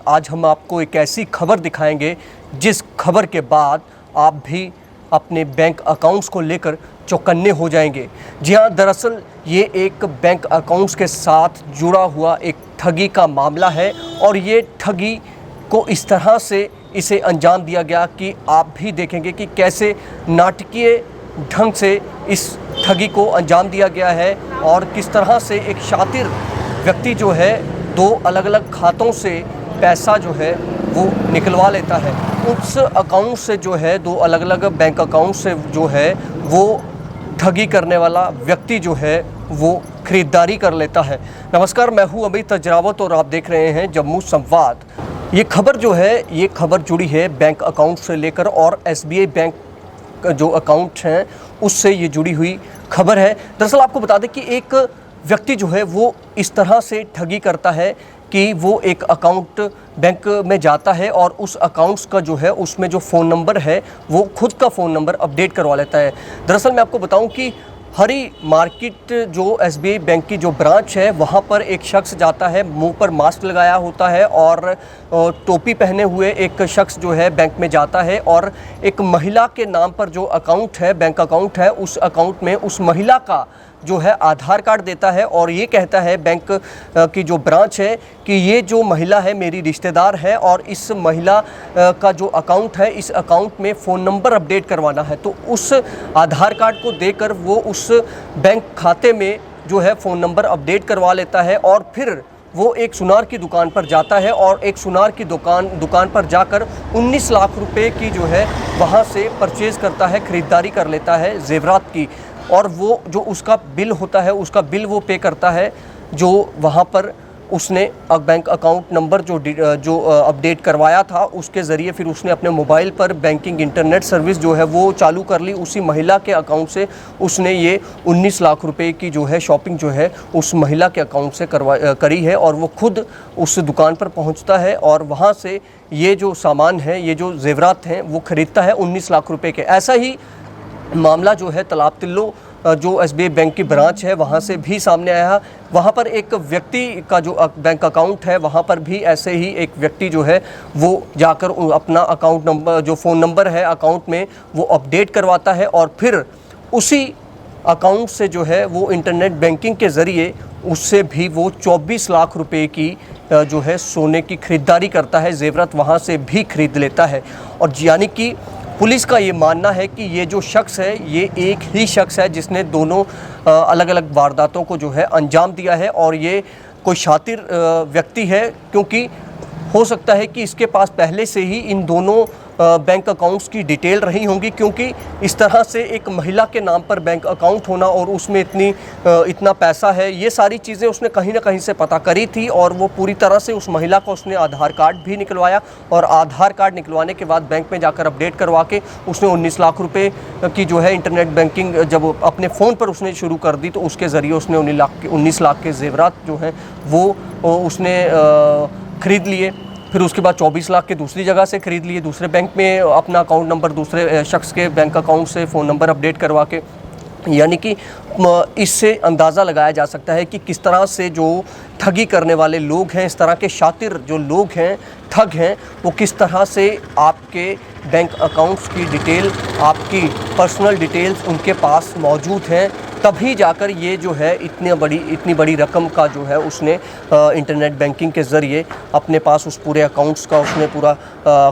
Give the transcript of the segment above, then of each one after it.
आज हम आपको एक ऐसी खबर दिखाएंगे जिस खबर के बाद आप भी अपने बैंक अकाउंट्स को लेकर चौकन्ने हो जाएंगे। जी हाँ, दरअसल ये एक बैंक अकाउंट्स के साथ जुड़ा हुआ एक ठगी का मामला है और ये ठगी को इस तरह से इसे अंजाम दिया गया कि आप भी देखेंगे कि कैसे नाटकीय ढंग से इस ठगी को अंजाम दिया गया है और किस तरह से एक शातिर व्यक्ति जो है दो अलग अलग खातों से पैसा जो है वो निकलवा लेता है। उस अकाउंट से जो है दो अलग अलग बैंक अकाउंट से जो है वो ठगी करने वाला व्यक्ति जो है वो खरीदारी कर लेता है। नमस्कार, मैं हूं अमित अजरावत और आप देख रहे हैं जम्मू संवाद। ये खबर जो है ये खबर जुड़ी है बैंक अकाउंट से लेकर और एसबीआई बैंक का जो अकाउंट हैं उससे ये जुड़ी हुई खबर है। दरअसल आपको बता दें कि एक व्यक्ति जो है वो इस तरह से ठगी करता है कि वो एक अकाउंट बैंक में जाता है और उस अकाउंट्स का जो है उसमें जो फ़ोन नंबर है वो खुद का फ़ोन नंबर अपडेट करवा लेता है। दरअसल मैं आपको बताऊं कि हरी मार्केट जो एसबीआई बैंक की जो ब्रांच है वहाँ पर एक शख्स जाता है, मुंह पर मास्क लगाया होता है और टोपी पहने हुए एक शख्स जो है बैंक में जाता है और एक महिला के नाम पर जो अकाउंट है, बैंक अकाउंट है, उस अकाउंट में उस महिला का जो है आधार कार्ड देता है और ये कहता है बैंक की जो ब्रांच है कि ये जो महिला है मेरी रिश्तेदार है और इस महिला का जो अकाउंट है इस अकाउंट में फ़ोन नंबर अपडेट करवाना है। तो उस आधार कार्ड को देकर वो उस बैंक खाते में जो है फ़ोन नंबर अपडेट करवा लेता है और फिर वो एक सुनार की दुकान पर जाता है और एक सुनार की दुकान पर जाकर 19 लाख रुपए की जो है वहाँ से परचेज़ करता है, ख़रीदारी कर लेता है ज़ेवरात की। और वो जो उसका बिल होता है उसका बिल वो पे करता है जो वहाँ पर उसने बैंक अकाउंट नंबर जो अपडेट करवाया था उसके ज़रिए फिर उसने अपने मोबाइल पर बैंकिंग इंटरनेट सर्विस जो है वो चालू कर ली। उसी महिला के अकाउंट से उसने ये 19 लाख रुपए की जो है शॉपिंग जो है उस महिला के अकाउंट से करी है और वो खुद उस दुकान पर पहुंचता है और वहां से ये जो सामान है, ये जो ज़ेवरात हैं वो ख़रीदता है 19 लाख रुपये के। ऐसा ही मामला जो है तालाब तिल्लो जो एसबीआई बैंक की ब्रांच है वहाँ से भी सामने आया। वहाँ पर एक व्यक्ति का जो बैंक अकाउंट है वहाँ पर भी ऐसे ही एक व्यक्ति जो है वो जाकर अपना अकाउंट नंबर जो फ़ोन नंबर है अकाउंट में वो अपडेट करवाता है और फिर उसी अकाउंट से जो है वो इंटरनेट बैंकिंग के ज़रिए उससे भी वो 24 लाख रुपए की जो है सोने की ख़रीदारी करता है, ज़ेवरात वहाँ से भी खरीद लेता है। और यानी कि पुलिस का ये मानना है कि ये जो शख्स है ये एक ही शख्स है जिसने दोनों अलग अलग वारदातों को जो है अंजाम दिया है और ये कोई शातिर व्यक्ति है क्योंकि हो सकता है कि इसके पास पहले से ही इन दोनों बैंक अकाउंट्स की डिटेल रही होंगी क्योंकि इस तरह से एक महिला के नाम पर बैंक अकाउंट होना और उसमें इतना पैसा है, ये सारी चीज़ें उसने कहीं ना कहीं से पता करी थी और वो पूरी तरह से उस महिला को उसने आधार कार्ड भी निकलवाया और आधार कार्ड निकलवाने के बाद बैंक में जाकर अपडेट करवा के उसने 19 लाख रुपए की जो है इंटरनेट बैंकिंग जब अपने फ़ोन पर उसने शुरू कर दी तो उसके ज़रिए उसने 19 लाख के ज़ेवरात जो हैं वो उसने ख़रीद लिए। फिर उसके बाद 24 लाख के दूसरी जगह से ख़रीद लिए, दूसरे बैंक में अपना अकाउंट नंबर दूसरे शख्स के बैंक अकाउंट से फ़ोन नंबर अपडेट करवा के। यानी कि इससे अंदाज़ा लगाया जा सकता है कि किस तरह से जो ठगी करने वाले लोग हैं, इस तरह के शातिर जो लोग हैं, ठग हैं, वो किस तरह से आपके बैंक अकाउंट्स की डिटेल, आपकी पर्सनल डिटेल्स उनके पास मौजूद हैं, तभी जाकर ये जो है इतनी बड़ी रकम का जो है उसने इंटरनेट बैंकिंग के ज़रिए अपने पास उस पूरे अकाउंट्स का उसने पूरा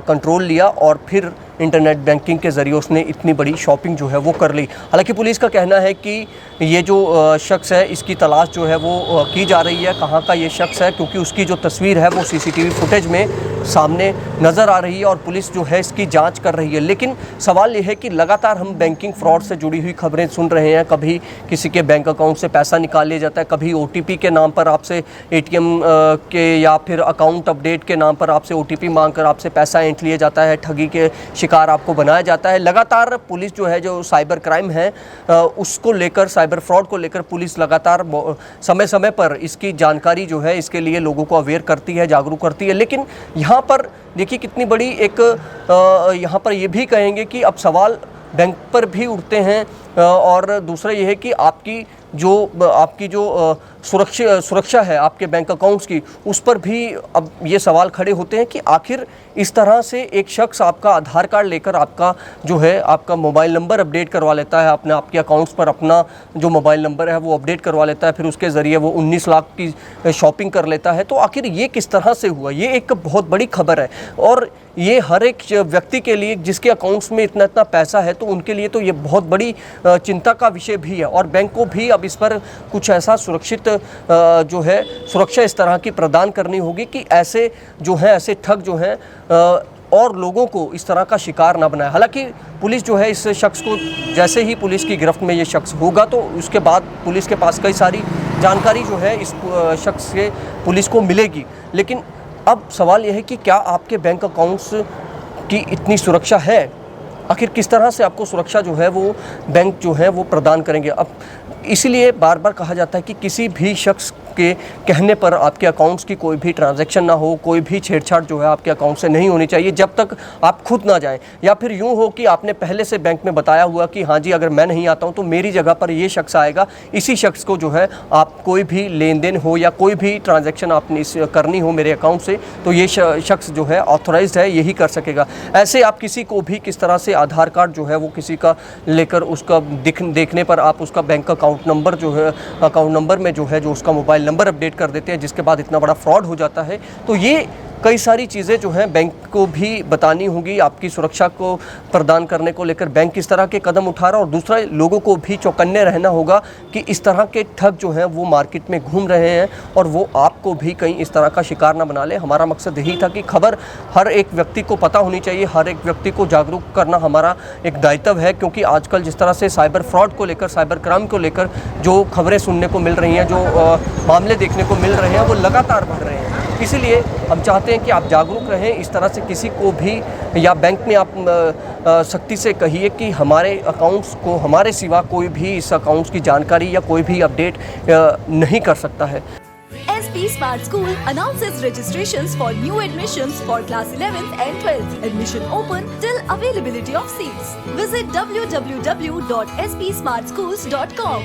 कंट्रोल लिया और फिर इंटरनेट बैंकिंग के ज़रिए उसने इतनी बड़ी शॉपिंग जो है वो कर ली। हालांकि पुलिस का कहना है कि ये जो शख्स है इसकी तलाश जो है वो की जा रही है, कहाँ का ये शख्स है, क्योंकि उसकी जो तस्वीर है वो सीसीटीवी फुटेज में सामने नज़र आ रही है और पुलिस जो है इसकी जांच कर रही है। लेकिन सवाल ये है कि लगातार हम बैंकिंग फ्रॉड से जुड़ी हुई खबरें सुन रहे हैं। कभी किसी के बैंक अकाउंट से पैसा निकाल लिया जाता है, कभी ओटीपी के नाम पर आपसे एटीएम के या फिर अकाउंट अपडेट के नाम पर आपसे ओटीपी मांगकर आपसे पैसा ऐंठ लिया जाता है, ठगी के शिकार आपको बनाया जाता है। लगातार पुलिस जो है जो साइबर क्राइम है उसको लेकर, साइबर फ्रॉड को लेकर पुलिस लगातार समय समय पर इसकी जानकारी जो है इसके लिए लोगों को अवेयर करती है, जागरूक करती है। लेकिन यहाँ पर देखिए कितनी बड़ी एक यहाँ पर ये भी कहेंगे कि अब सवाल बैंक पर भी उठते हैं और दूसरा ये है कि आपकी जो आपकी जो सुरक्षा है आपके बैंक अकाउंट्स की, उस पर भी अब ये सवाल खड़े होते हैं कि आखिर इस तरह से एक शख्स आपका आधार कार्ड लेकर आपका जो है आपका मोबाइल नंबर अपडेट करवा लेता है, अपने आपके अकाउंट्स पर अपना जो मोबाइल नंबर है वो अपडेट करवा लेता है, फिर उसके ज़रिए वो 19 लाख की शॉपिंग कर लेता है। तो आखिर ये किस तरह से हुआ? ये एक बहुत बड़ी खबर है और ये हर एक व्यक्ति के लिए जिसके अकाउंट्स में इतना इतना पैसा है तो उनके लिए तो ये बहुत बड़ी चिंता का विषय भी है और बैंक को भी अब इस पर कुछ ऐसा सुरक्षित जो है सुरक्षा इस तरह की प्रदान करनी होगी कि ऐसे जो हैं ऐसे ठग जो हैं और लोगों को इस तरह का शिकार ना बनाए। हालांकि पुलिस जो है इस शख्स को, जैसे ही पुलिस की गिरफ्त में ये शख्स होगा तो उसके बाद पुलिस के पास कई सारी जानकारी जो है इस शख्स से पुलिस को मिलेगी। लेकिन अब सवाल यह है कि क्या आपके बैंक अकाउंट्स की इतनी सुरक्षा है? आखिर किस तरह से आपको सुरक्षा जो है वो बैंक जो है वो प्रदान करेंगे? अब इसीलिए बार बार कहा जाता है कि किसी भी शख्स के कहने पर आपके अकाउंट्स की कोई भी ट्रांजैक्शन ना हो, कोई भी छेड़छाड़ जो है आपके अकाउंट से नहीं होनी चाहिए जब तक आप खुद ना जाएं, या फिर यूं हो कि आपने पहले से बैंक में बताया हुआ कि हाँ जी अगर मैं नहीं आता हूं तो मेरी जगह पर ये शख्स आएगा, इसी शख्स को जो है आप कोई भी लेन देन हो या कोई भी ट्रांजैक्शन आपने करनी हो मेरे अकाउंट से तो ये शख्स जो है ऑथोराइज्ड है, यही कर सकेगा। ऐसे आप किसी को भी किस तरह से आधार कार्ड जो है वो किसी का लेकर उसका देखने पर आप उसका बैंक अकाउंट नंबर जो है अकाउंट नंबर में जो है जो उसका मोबाइल नंबर अपडेट कर देते हैं, जिसके बाद इतना बड़ा फ्रॉड हो जाता है। तो ये कई सारी चीज़ें जो हैं बैंक को भी बतानी होंगी, आपकी सुरक्षा को प्रदान करने को लेकर बैंक किस तरह के कदम उठा रहा है और दूसरा लोगों को भी चौकन्ने रहना होगा कि इस तरह के ठग जो हैं वो मार्केट में घूम रहे हैं और वो आपको भी कहीं इस तरह का शिकार ना बना ले। हमारा मकसद यही था कि खबर हर एक व्यक्ति को पता होनी चाहिए, हर एक व्यक्ति को जागरूक करना हमारा एक दायित्व है, क्योंकि आजकल जिस तरह से साइबर फ्रॉड को लेकर, साइबर क्राइम को लेकर जो खबरें सुनने को मिल रही हैं, जो मामले देखने को मिल रहे हैं वो लगातार बढ़ रहे हैं। इसीलिए हम चाहते हैं कि आप जागरूक रहें, इस तरह से किसी को भी या बैंक में आप सख्ती से कहिए कि हमारे अकाउंट्स को हमारे सिवा कोई भी इस अकाउंट्स की जानकारी या कोई भी अपडेट नहीं कर सकता है। SP Smart School announces registrations for new admissions for class 11th and 12th. Admission open till availability of seats. Visit www.spsmartschools.com.